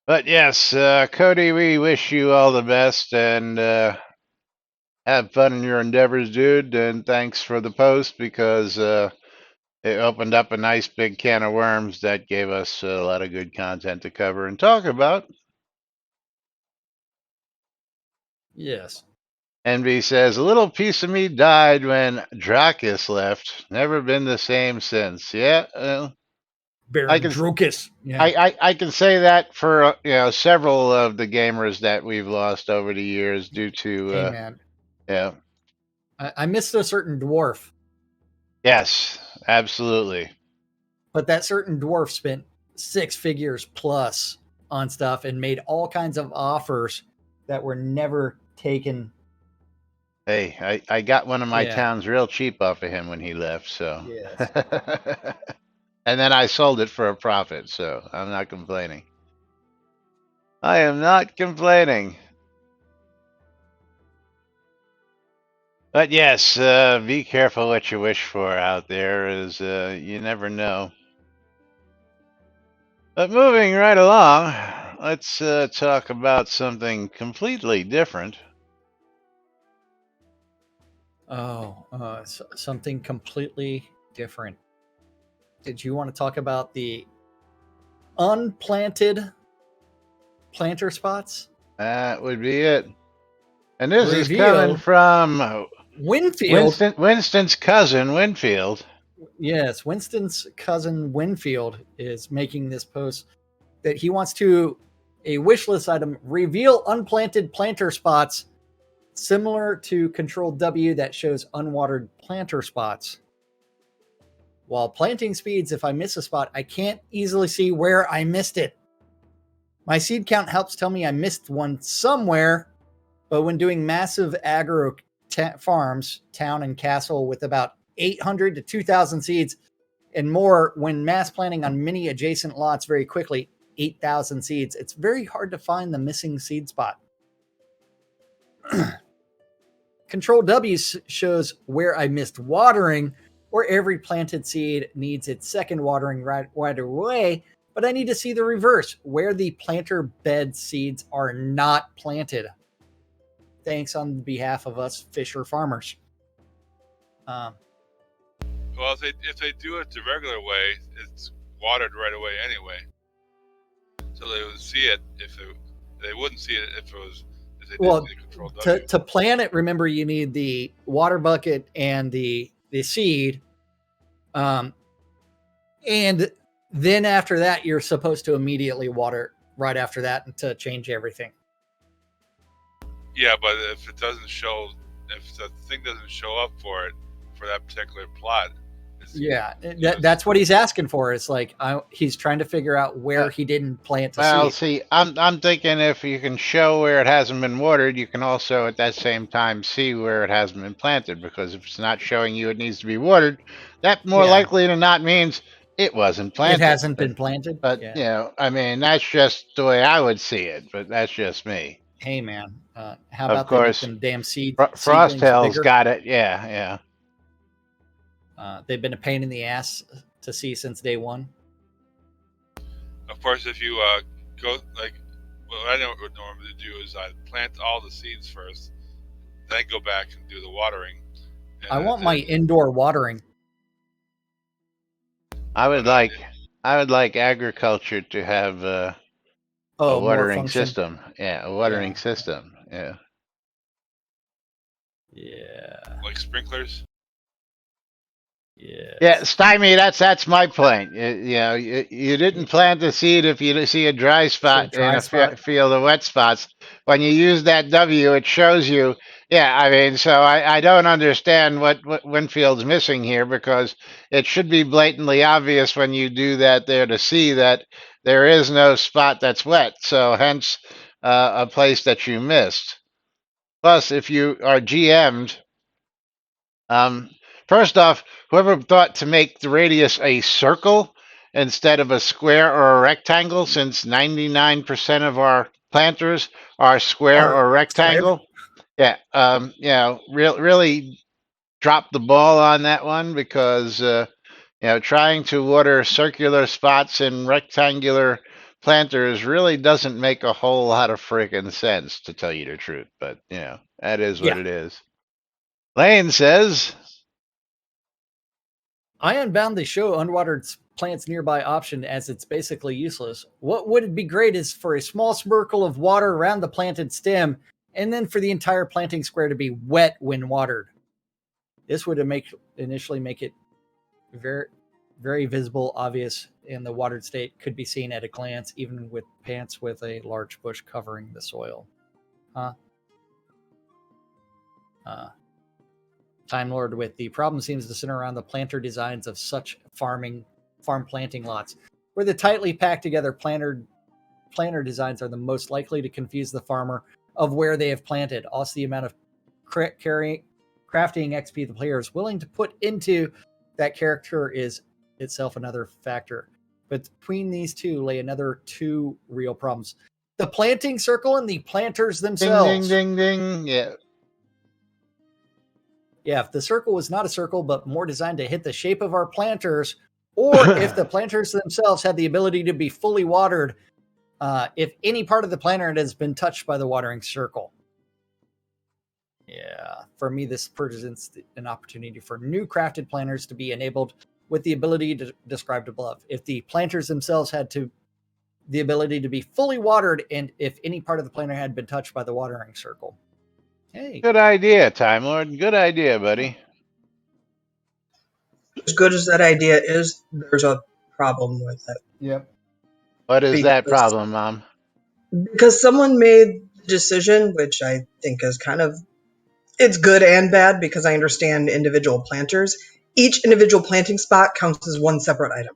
But yes, Cody, we wish you all the best and have fun in your endeavors, dude. And thanks for the post because it opened up a nice big can of worms that gave us a lot of good content to cover and talk about. Yes. Envy says, a little piece of me died when Dracus left. Never been the same since. Yeah. Baron Druckus. Yeah. I can say that for several of the gamers that we've lost over the years due to hey, man. Yeah. I missed a certain dwarf. Yes, absolutely. But that certain dwarf spent 6 figures plus on stuff and made all kinds of offers that were never taken. Hey, I got one of my towns real cheap off of him when he left, so. Yes. And then I sold it for a profit, so I'm not complaining. I am not complaining. But yes, be careful what you wish for out there, as you never know. But moving right along, let's talk about something completely different. Oh, something completely different. Did you want to talk about the unplanted planter spots? That would be it. And this is coming from Winfield. Winston's cousin, Winfield. Yes, Winston's cousin Winfield is making this post that he wants to a wish list item reveal unplanted planter spots similar to Control W that shows unwatered planter spots. While planting speeds, if I miss a spot, I can't easily see where I missed it. My seed count helps tell me I missed one somewhere, but when doing massive agro farms, town and castle with about 800 to 2,000 seeds and more, when mass planting on many adjacent lots very quickly, 8,000 seeds, it's very hard to find the missing seed spot. Control W shows where I missed watering, or every planted seed needs its second watering right away, but I need to see the reverse, where the planter bed seeds are not planted. Thanks on behalf of us fisher farmers. Well, if they do it the regular way, it's watered right away anyway. So they would see it they wouldn't see it if it was if they didn't see Control W. To plant it, remember you need the water bucket and the seed. And then after that, you're supposed to immediately water right after that to change everything. Yeah, but if it doesn't show, if the thing doesn't show up for it for that particular plot, that's what he's asking for. It's like he's trying to figure out where he didn't plant a seed. Well, see, I'm thinking if you can show where it hasn't been watered, you can also at that same time see where it hasn't been planted. Because if it's not showing you it needs to be watered, that more likely than not means it wasn't planted. It hasn't been planted. But you know, I mean, that's just the way I would see it. But that's just me. Hey, man, how about of course, them damn seed? Frosttail's got it. Yeah. They've been a pain in the ass to see since day one. Of course, if you go like, what I would normally do is I plant all the seeds first, then go back and do the watering. I want my indoor watering. I would like agriculture to have a watering system. Yeah, a watering system. Yeah. Yeah. Like sprinklers. Yeah, Stymie, that's my point. You didn't plant the seed if you see a dry spot in a field of wet spots. When you use that W, it shows you. Yeah, I mean, so I don't understand what Winfield's missing here, because it should be blatantly obvious when you do that there to see that there is no spot that's wet. So hence a place that you missed. Plus, if you are GM'd, first off, whoever thought to make the radius a circle instead of a square or a rectangle, since 99% of our planters are square or rectangle? Really dropped the ball on that one, because trying to water circular spots in rectangular planters really doesn't make a whole lot of freaking sense, to tell you the truth. But that is what it is. Lane says, I unbound the show unwatered plants nearby option, as it's basically useless. What would be great is for a small sprinkle of water around the planted stem, and then for the entire planting square to be wet when watered. This would initially make it very, very visible, obvious, and the watered state could be seen at a glance, even with plants with a large bush covering the soil. Time Lord with the problem seems to center around the planter designs of such farm planting lots, where the tightly packed together planter designs are the most likely to confuse the farmer of where they have planted. Also, the amount of crafting XP the player is willing to put into that character is itself another factor. But between these two lay another two real problems: the planting circle and the planters themselves. Ding, ding, ding, ding. Yeah. Yeah, if the circle was not a circle, but more designed to hit the shape of our planters, or if the planters themselves had the ability to be fully watered, if any part of the planter has been touched by the watering circle. Yeah, for me, this presents an opportunity for new crafted planters to be enabled with the ability described above. If the planters themselves had the ability to be fully watered, and if any part of the planter had been touched by the watering circle. Hey. Good idea, Time Lord. Good idea, buddy. As good as that idea is, there's a problem with it. Yep. What is that Because, problem, Mom? because someone made the decision, which I think is kind of, it's good and bad because I understand individual planters. Each individual planting spot counts as one separate item.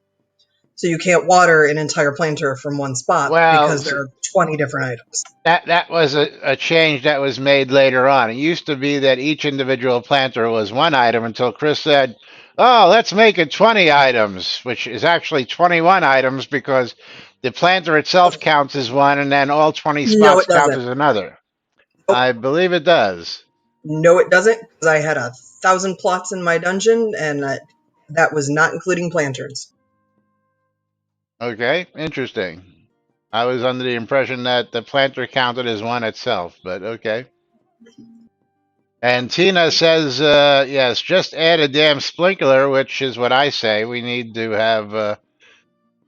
So you can't water an entire planter from one spot Well, because there are 20 different items. that was a change that was made later on. It used to be that each individual planter was one item until Chris said, "Oh, let's make it 20 items," which is actually 21 items because the planter itself counts as one, and then all 20 No, spots it count doesn't. as another. Nope. I believe it does. No, it doesn't, because I had 1,000 plots in my dungeon, and that was not including planters. Okay, interesting. I was under the impression that the planter counted as one itself, but okay. And Tina says, yes, just add a damn sprinkler, which is what I say. We need to have,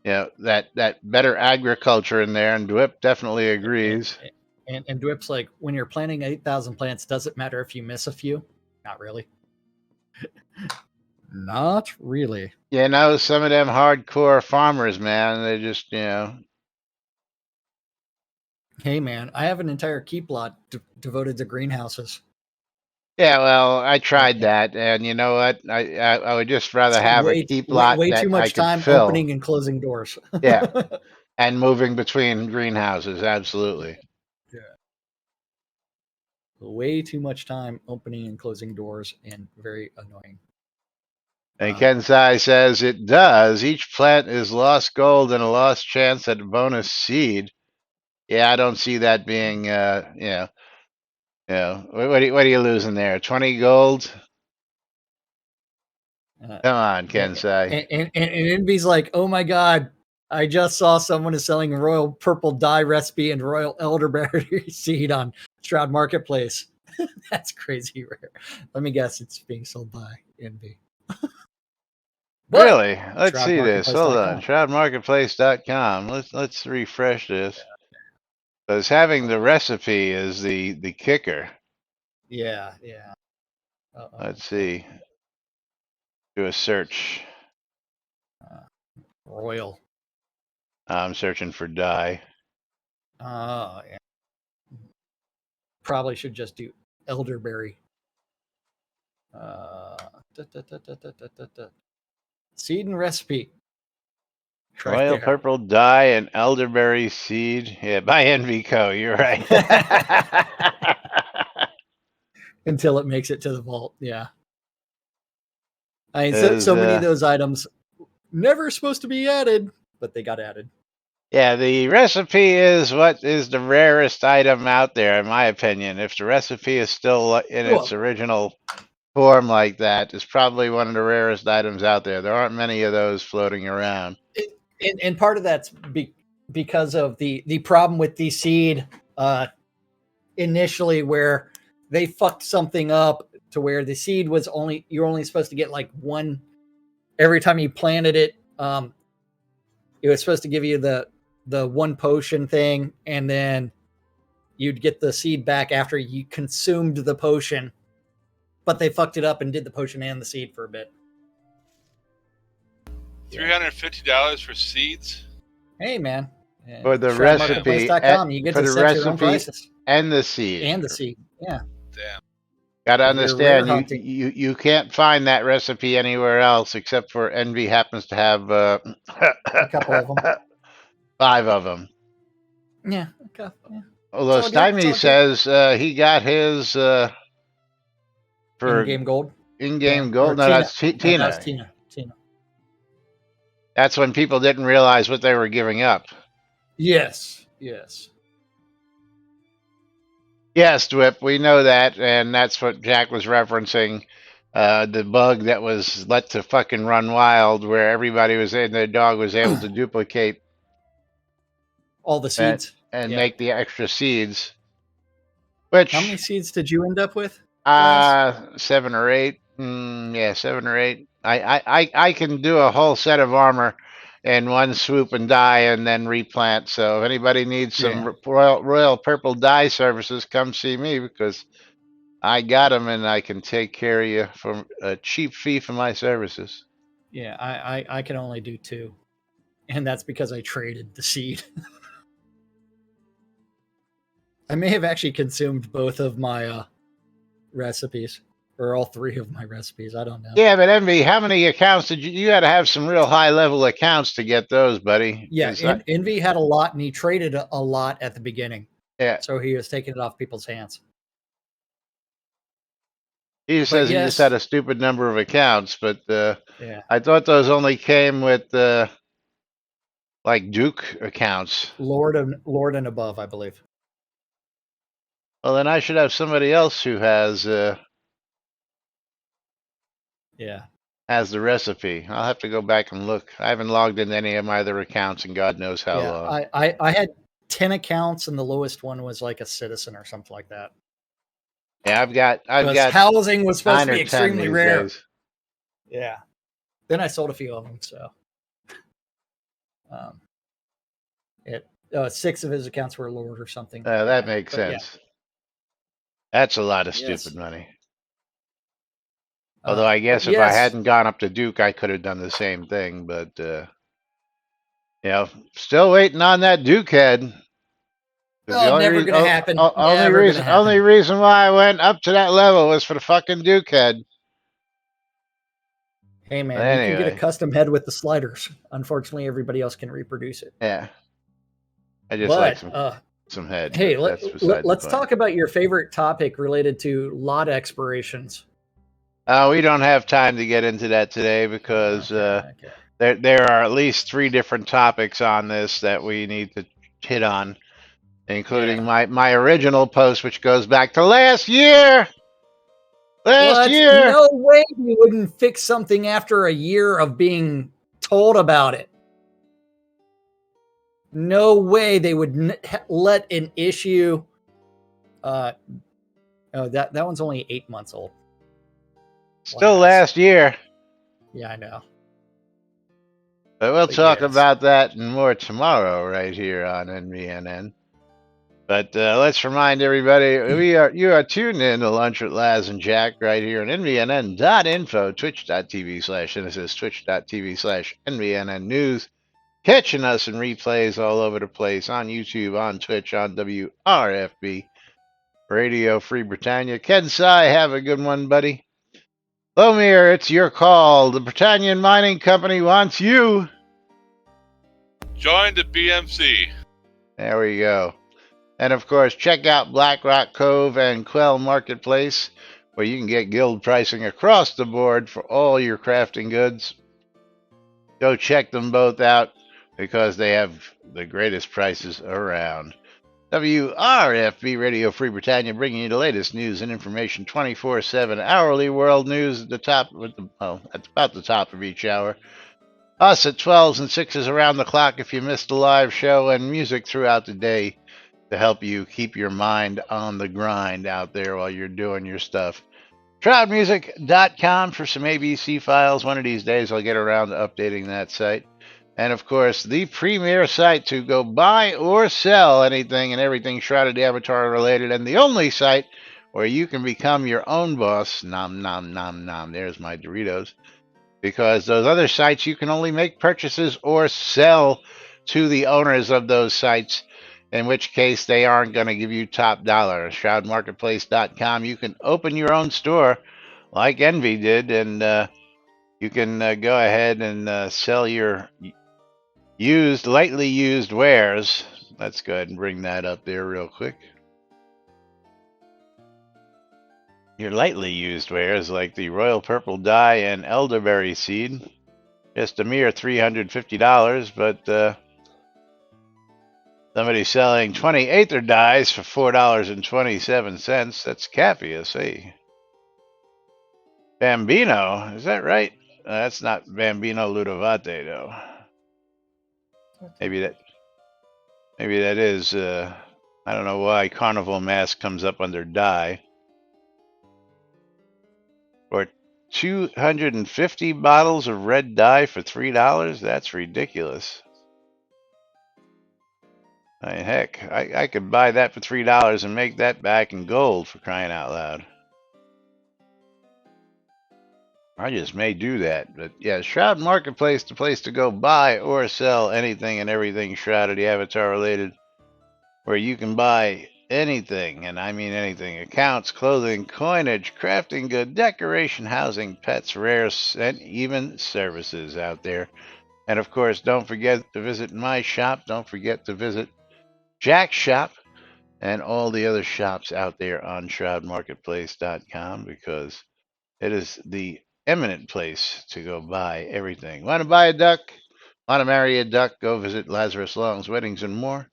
that better agriculture in there. And Dwip definitely And, agrees. and Dwip's like, when you're planting 8,000 plants, does it matter if you miss a few? Not really. Not really. You know, some of them hardcore farmers, man, they just, Hey, man, I have an entire keep lot devoted to greenhouses. yeah, well, I tried And that, and you know what? I would just rather it's have a keep lot way too that I much could time fill. opening and closing doors. Yeah, and moving between greenhouses, absolutely. Yeah. Way too much time opening and closing doors, and very annoying. And Kensai says it does. Each plant is lost gold and a lost chance at a bonus seed. Yeah, I don't see that being, what are you losing there? 20 gold? Come on, And, Kensai. and Envy's like, oh my god, I just saw someone is selling a royal purple dye recipe and royal elderberry seed on Shroud Marketplace. That's crazy rare. Let me guess, it's being sold by Envy. But Really? Let's see this. Hold on. Shroudmarketplace.com. Let's refresh this. Because having the recipe is the kicker. Yeah, yeah. Let's see. Do a search. Royal. I'm searching for dye. Oh, yeah. Probably should just do elderberry. Da, da, da, da, da, da, da. Seed and recipe. Right Royal there. purple dye and elderberry seed. Yeah, by Envico. You're right. Until it makes it to the vault. Yeah. I mean, Is, so many of those items never supposed to be added, but they got added. yeah, the recipe is what is the rarest item out there, in my opinion. If the recipe is still in its original form like that, it's probably one of the rarest items out there. There aren't many of those floating around. And part of that's because of the problem with the seed initially, where they fucked something up to where the seed was you're only supposed to get like one every time you planted it. It was supposed to give you the one potion thing, and then you'd get the seed back after you consumed the potion. But they fucked it up and did the potion and the seed for a bit. $350 for seeds. Hey, man. For the recipe, you get to set your own prices. And the seed. And the seed, yeah. Damn. Got to understand, you can't find that recipe anywhere else except for Envy happens to have a couple of them. 5 of them. Yeah. Okay. Yeah. Although Stymie says he got his for in-game gold. In-game gold. No, that's Tina. No, that's Tina. That's when people didn't realize what they were giving up. Yes. Yes, Dwip, we know that, and that's what Jack was referencing. The bug that was let to fucking run wild, where everybody was in, their dog was able to duplicate all the seeds and make the extra seeds. Which how many seeds did you end up with? 7 or 8. 7 or 8. I can do a whole set of armor in one swoop and dye and then replant. So if anybody needs some royal purple dye services, come see me because I got them and I can take care of you for a cheap fee for my services. Yeah, I can only do 2, and that's because I traded the seed. I may have actually consumed both of my recipes, or all 3 of my recipes. I don't know. Yeah, but Envy, how many accounts did you had to have some real high level accounts to get those, buddy? Yeah, 'Cause Envy had a lot, and he traded a lot at the beginning, yeah, so he was taking it off people's hands. he just But says he just had yes, a stupid number of accounts, but yeah, I thought those only came with like Duke accounts. Lord and above, I believe. Well, then I should have somebody else who Yeah, has the recipe. I'll have to go back and look. I haven't logged into any of my other accounts in God knows how yeah. long. I had 10 accounts, and the lowest one was like a citizen or something like that. Yeah, I've Because got housing was supposed 9 to or be 10 extremely these rare. days. Yeah. Then I sold a few of them. So, um, 6 of his accounts were Lord or something. That Yeah, makes but yeah, sense. That's a lot of stupid yes. money. Although I But guess if I yes, hadn't gone up to Duke, I could have done the same thing. But you know, still waiting on that Duke head. 'Cause the oh, never gonna happen. only Never gonna happen. reason why I went up to that level was for the fucking Duke head. Hey But man, you can get a anyway, custom head with the sliders. Unfortunately, everybody else can reproduce it. yeah, I just like But some head, hey, but that's beside the let's point. talk about your favorite topic related to lot expirations. We don't have time to get into that today because Okay. there are at least 3 different topics on this that we need to hit on, including Yeah. my original post, which goes back to last year. Last What? year. No way you wouldn't fix something after a year of being told about it. No way they would let an issue. Oh, that one's only 8 months old. Still Blast. last year. Yeah, I know. But we'll But talk yes. about that and more tomorrow right here on NBNN. But let's remind everybody you are tuned in to Lunch with Laz and Jack right here on NBNN.info, twitch.tv/Genesis, twitch.tv/NBNN News. Catching us in replays all over the place on YouTube, on Twitch, on WRFB Radio Free Britannia. Ken Sai, have a good one, buddy. Lomir, it's your call. The Britannian Mining Company wants you. Join the BMC. There we go. And of course, check out Blackrock Cove and Quell Marketplace, where you can get guild pricing across the board for all your crafting goods. Go check them both out because they have the greatest prices around. WRFB Radio Free Britannia, bringing you the latest news and information 24/7, hourly world news at the top, at about the top of each hour. Us at 12s and 6s around the clock if you missed the live show, and music throughout the day to help you keep your mind on the grind out there while you're doing your stuff. Shroudmusic.com for some ABC files. One of these days I'll get around to updating that site. And of course, the premier site to go buy or sell anything and everything Shrouded Avatar related, and the only site where you can become your own boss. Nom, nom, nom, nom. There's my Doritos. Because those other sites, you can only make purchases or sell to the owners of those sites, in which case they aren't going to give you top dollar. ShroudMarketplace.com, you can open your own store like Envy did, and you can go ahead and sell your lightly used wares. Let's go ahead and bring that up there real quick. Your lightly used wares like the Royal Purple Dye and Elderberry Seed. Just a mere $350, but somebody's selling 20 Aether dyes for $4.27. That's Cappius, hey. Bambino, is that right? That's not Bambino Ludovate, though. Maybe that is. I don't know why Carnival Mask comes up under dye. Or 250 bottles of red dye for $3? That's ridiculous. I mean, heck, I could buy that for $3 and make that back in gold, for crying out loud. I just may do that. But yeah, Shroud Marketplace, the place to go buy or sell anything and everything Shrouded Avatar related, where you can buy anything, and I mean anything: accounts, clothing, coinage, crafting good, decoration, housing, pets, rares, and even services out there. And of course, don't forget to visit my shop. Don't forget to visit Jack's shop and all the other shops out there on shroudmarketplace.com, because it is the eminent place to go buy everything. Want to buy a duck? Want to marry a duck? Go visit Lazarus Long's Weddings and More.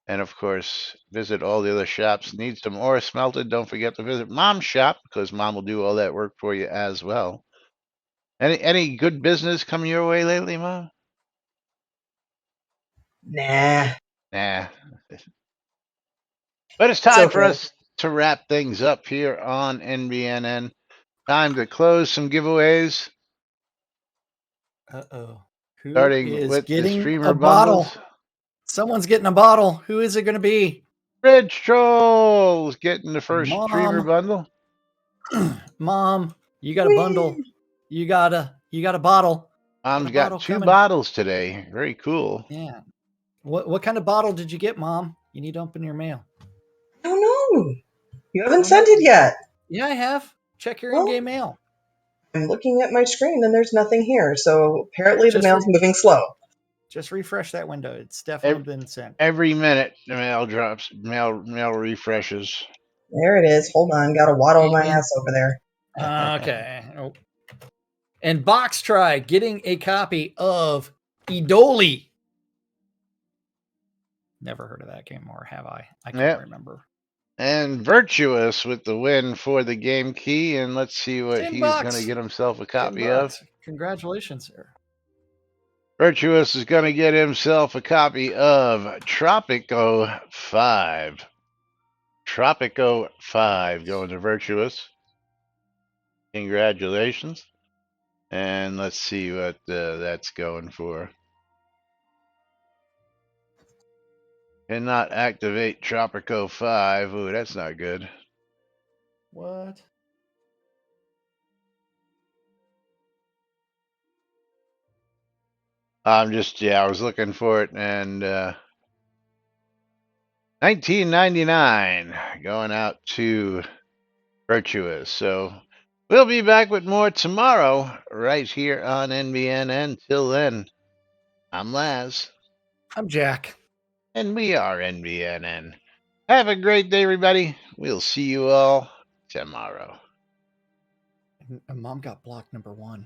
And of course, visit all the other shops. Need some ore smelted? Don't forget to visit Mom's shop, because Mom will do all that work for you as well. Any good business coming your way lately, Mom? Nah, Nah. But it's it's time for okay. us to wrap things up here on NBNN. Time to close some giveaways, Uh-oh. Who starting is with the getting streamer a bottle? bundles. Someone's getting a bottle. Who is it going to be? Rich Trolls getting the first streamer Mom. bundle. Mom, you got a bundle. Whee! You got a bottle. Got Mom's a got bottle 2 coming. bottles today. Very cool. Yeah. What kind of bottle did you get, Mom? You need to open your mail. I don't know. You haven't Oh, sent no. it yet. Yeah, I have. Check your Well, in-game mail. I'm looking at my screen and there's nothing here. So apparently the Just mail's moving slow. just refresh that window. It's definitely Every, been sent. every minute the mail drops, mail refreshes. There it is. Hold on. Got to waddle my And ass over there. okay. Oh. And Box Try getting a copy of Idoli. Never heard of that game, or have I? I can't Yep. remember. And Virtuous with the win for the game key. And let's see what he's going to $10. get himself a 10 copy of. bucks. Congratulations, sir. Virtuous is going to get himself a copy of Tropico 5. Tropico 5 going to Virtuous. Congratulations. And let's see what that's going for. Cannot activate Tropico 5. Ooh, that's not good. What? I was looking for it, and 1999 going out to Virtuous. So we'll be back with more tomorrow right here on NBNN. Till then, I'm Laz, I'm Jack. and we are NBNN. Have a great day, everybody. We'll see you all tomorrow. And Mom got block number 1.